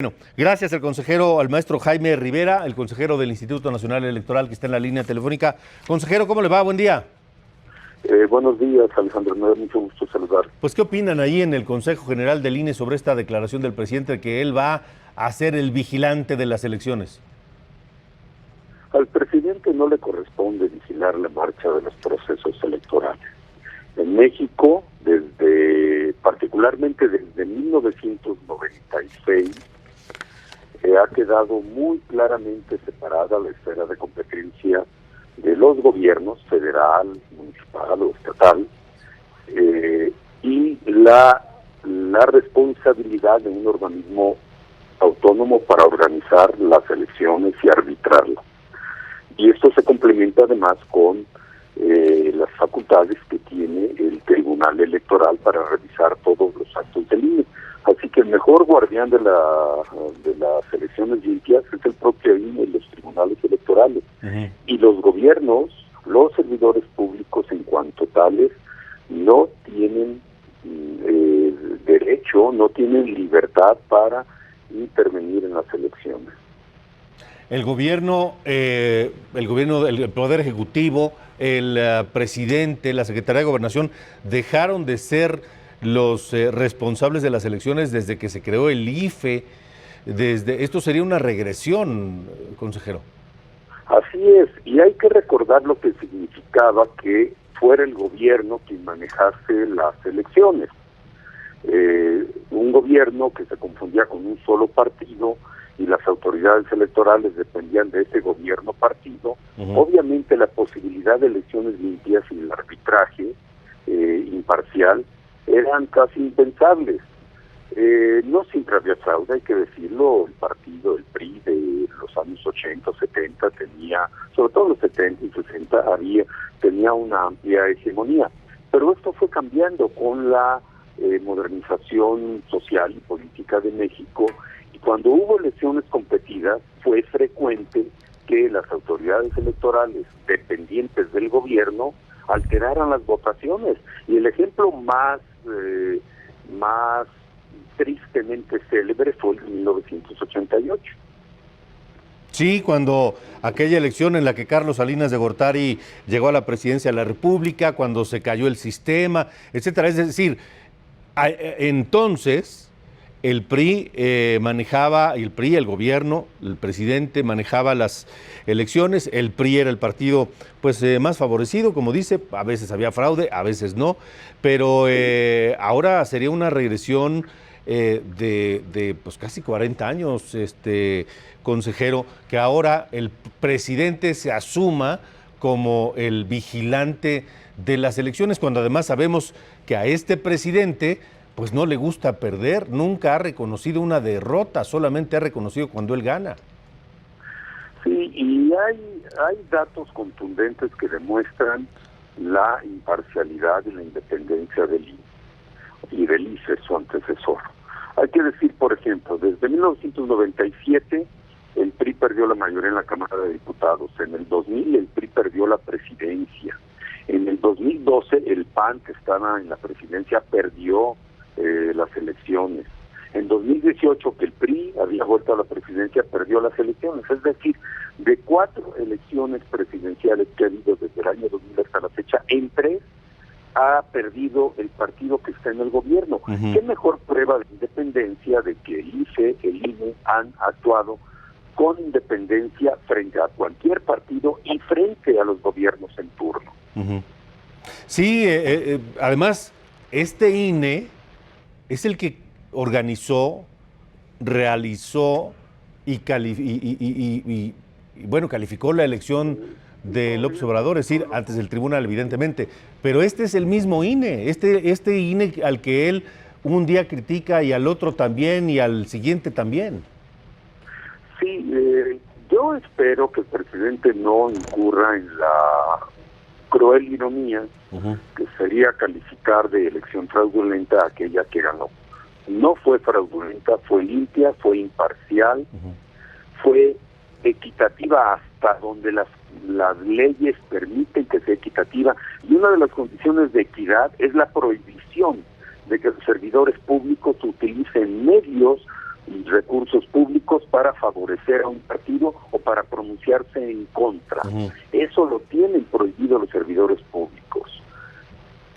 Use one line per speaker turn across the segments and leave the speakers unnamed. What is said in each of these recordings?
Bueno, gracias al maestro Jaime Rivera, el consejero del Instituto Nacional Electoral, que está en la línea telefónica. Consejero, ¿cómo le va? Buen día.
Buenos días, Alejandro. Me da mucho gusto saludar.
Pues, ¿qué opinan ahí en el Consejo General del INE sobre esta declaración del presidente de que él va a ser el vigilante de las elecciones?
Al presidente no le corresponde vigilar la marcha de los procesos electorales. En México, particularmente desde 1996, ha quedado muy claramente separada la esfera de competencia de los gobiernos federal, municipal o estatal y la responsabilidad de un organismo autónomo para organizar las elecciones y arbitrarlas. Y esto se complementa además con las facultades que tiene el Tribunal Electoral para revisar todos los actos del INE. Así que el mejor guardián de las elecciones limpias es el propio INE y los tribunales electorales. Uh-huh. Y los gobiernos, los servidores públicos en cuanto tales, no tienen derecho, no tienen libertad para intervenir en las elecciones.
El gobierno, el Poder Ejecutivo, el presidente, la Secretaría de Gobernación dejaron de ser los responsables de las elecciones desde que se creó el IFE. Esto sería una regresión, consejero.
Así es, y hay que recordar lo que significaba que fuera el gobierno quien manejase las elecciones. Un gobierno que se confundía con un solo partido y las autoridades electorales dependían de ese gobierno partido. Uh-huh. Obviamente la posibilidad de elecciones limpias y el arbitraje imparcial eran casi impensables. No siempre había fraude, hay que decirlo. El partido, el PRI de los años 80, 70 tenía, sobre todo los 70 y 60, tenía una amplia hegemonía. Pero esto fue cambiando con la modernización social y política de México. Y cuando hubo elecciones competidas, fue frecuente que las autoridades electorales dependientes del gobierno alteraran las votaciones. Y el ejemplo más tristemente célebre fue el de 1988.
Sí, cuando aquella elección en la que Carlos Salinas de Gortari llegó a la presidencia de la República, cuando se cayó el sistema, etcétera. Es decir, entonces el PRI el gobierno, el presidente manejaba las elecciones. El PRI era el partido pues más favorecido, como dice. A veces había fraude, a veces no, pero ahora sería una regresión de pues casi 40 años, consejero, que ahora el presidente se asuma como el vigilante de las elecciones, cuando además sabemos que a este presidente pues no le gusta perder, nunca ha reconocido una derrota, solamente ha reconocido cuando él gana.
Sí, y hay datos contundentes que demuestran la imparcialidad y la independencia del INE y del IFE, su antecesor. Hay que decir, por ejemplo, desde 1997 el PRI perdió la mayoría en la Cámara de Diputados. En el 2000 el PRI perdió la presidencia. En el 2012 el PAN, que estaba en la presidencia, perdió las elecciones. En 2018, que el PRI había vuelto a la presidencia, perdió las elecciones. Es decir, de 4 elecciones presidenciales que ha habido desde el año 2000 hasta la fecha, en 3 ha perdido el partido que está en el gobierno. Uh-huh. ¿Qué mejor prueba de independencia de que el IFE, el INE han actuado con independencia frente a cualquier partido y frente a los gobiernos en turno?
Uh-huh. Sí, además, este INE es el que organizó, realizó y calificó la elección de López Obrador, es decir, antes del tribunal, evidentemente. Pero este es el mismo INE, este INE al que él un día critica y al otro también y al siguiente también.
Sí, yo espero que el presidente no incurra en la cruel ironía, uh-huh, que sería calificar de elección fraudulenta aquella que ganó. No fue fraudulenta, fue limpia, fue imparcial, uh-huh, fue equitativa hasta donde las leyes permiten que sea equitativa, y una de las condiciones de equidad es la prohibición de que los servidores públicos utilicen medios recursos públicos para favorecer a un partido o para pronunciarse en contra. Eso lo tienen prohibido los servidores públicos.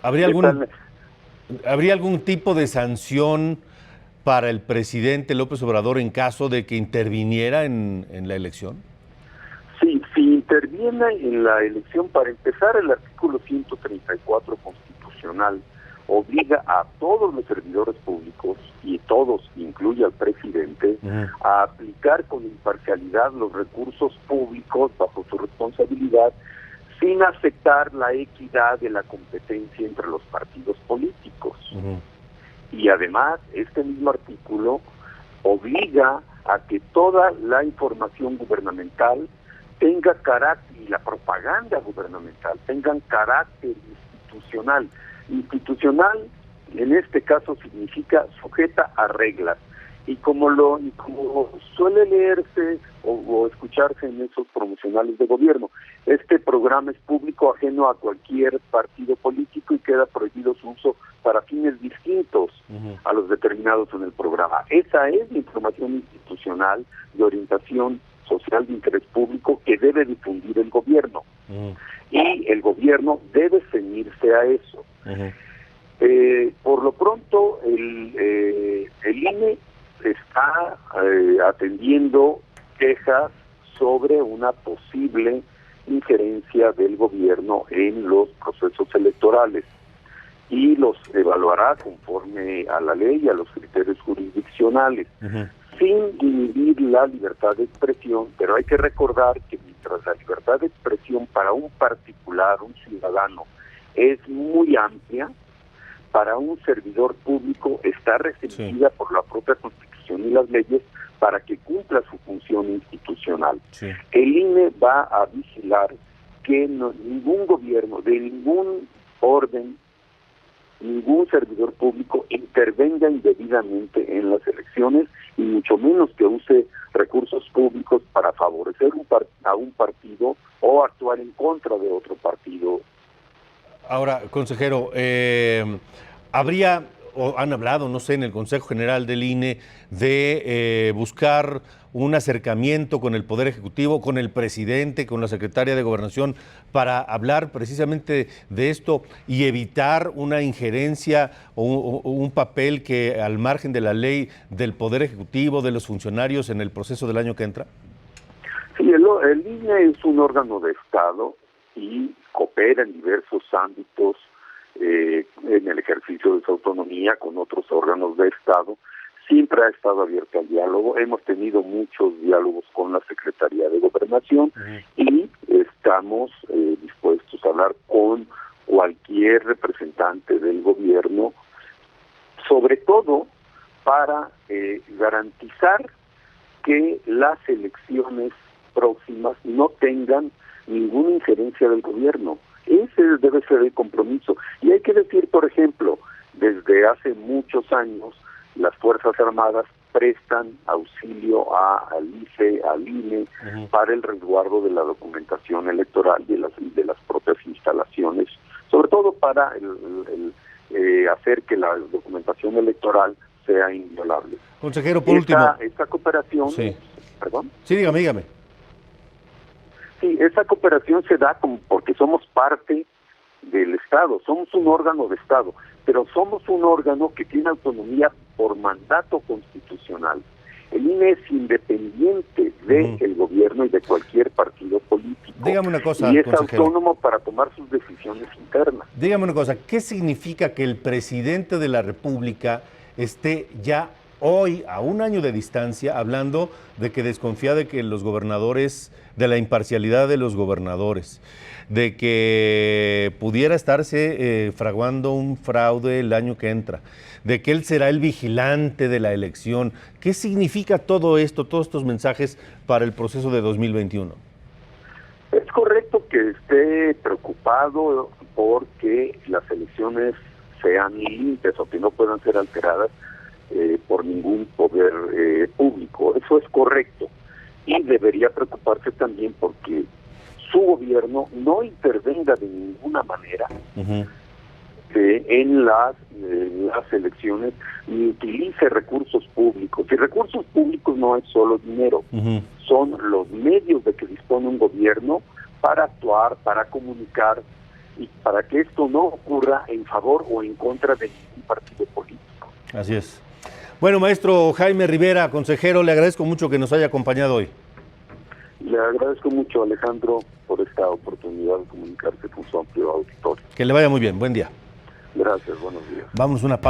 ¿Habría algún tipo de sanción para el presidente López Obrador en caso de que interviniera en la elección?
Sí, si interviene en la elección, para empezar, el artículo 134 constitucional obliga a todos los servidores públicos, y todos, incluye al presidente, a aplicar con imparcialidad los recursos públicos bajo su responsabilidad, sin afectar la equidad de la competencia entre los partidos políticos. Y además, este mismo artículo obliga a que toda la información gubernamental tenga carácter, y la propaganda gubernamental tengan carácter institucional. Institucional, en este caso, significa sujeta a reglas. Y como suele leerse o escucharse en esos promocionales de gobierno, este programa es público, ajeno a cualquier partido político, y queda prohibido su uso para fines distintos a los determinados en el programa. Esa es la información institucional de orientación social de interés público que debe difundir el gobierno. Y el gobierno debe ceñirse a eso. Por lo pronto, el INE está atendiendo quejas sobre una posible injerencia del gobierno en los procesos electorales, y los evaluará conforme a la ley y a los criterios jurisdiccionales, sin inhibir la libertad de expresión. Pero hay que recordar que mientras la libertad de expresión para un particular, un ciudadano, es muy amplia, para un servidor público está restringida por la propia Constitución y las leyes para que cumpla su función institucional. El INE va a vigilar que ningún gobierno, de ningún orden, ningún servidor público intervenga indebidamente en las elecciones, y mucho menos que use recursos públicos para favorecer a un partido o actuar en contra de otro partido.
Ahora, consejero, habría, o han hablado, no sé, en el Consejo General del INE, de buscar un acercamiento con el Poder Ejecutivo, con el presidente, con la secretaria de Gobernación, para hablar precisamente de esto y evitar una injerencia o un papel que, al margen de la ley, del Poder Ejecutivo, de los funcionarios en el proceso del año que entra?
Sí, el INE es un órgano de Estado y coopera en diversos ámbitos en el ejercicio de su autonomía con otros órganos de Estado. Siempre ha estado abierto al diálogo. Hemos tenido muchos diálogos con la Secretaría de Gobernación y estamos dispuestos a hablar con cualquier representante del gobierno, sobre todo para garantizar que las elecciones próximas no tengan ninguna injerencia del gobierno. Ese debe ser el compromiso. Y hay que decir, por ejemplo, desde hace muchos años, las Fuerzas Armadas prestan auxilio al IFE, al INE, para el resguardo de la documentación electoral y de las propias instalaciones, sobre todo para hacer que la documentación electoral sea inviolable.
Consejero, por último.
Esta cooperación...
Sí.
¿Perdón?
Sí, dígame.
Sí, esa cooperación se da porque somos parte del Estado, somos un órgano de Estado, pero somos un órgano que tiene autonomía por mandato constitucional. El INE es independiente del gobierno y de cualquier partido político.
Dígame una cosa,
y es
consejero,
autónomo para tomar sus decisiones internas.
Dígame una cosa, ¿qué significa que el presidente de la República esté ya hoy, a un año de distancia, hablando de que desconfía de que los gobernadores, de la imparcialidad de los gobernadores, de que pudiera estarse fraguando un fraude el año que entra, de que él será el vigilante de la elección? ¿Qué significa todo esto, todos estos mensajes para el proceso de 2021?
Es correcto que esté preocupado porque las elecciones sean limpias o que no puedan ser alteradas por ningún poder público. Eso es correcto. Y debería preocuparse también porque su gobierno no intervenga de ninguna manera en las las elecciones ni utilice recursos públicos. Y recursos públicos no es solo dinero, son los medios de que dispone un gobierno para actuar, para comunicar y para que esto no ocurra en favor o en contra de ningún partido político.
Así es. Bueno, maestro Jaime Rivera, consejero, le agradezco mucho que nos haya acompañado hoy.
Le agradezco mucho, Alejandro, por esta oportunidad de comunicarse con su amplio auditorio.
Que le vaya muy bien. Buen día.
Gracias, buenos días.
Vamos a una pausa.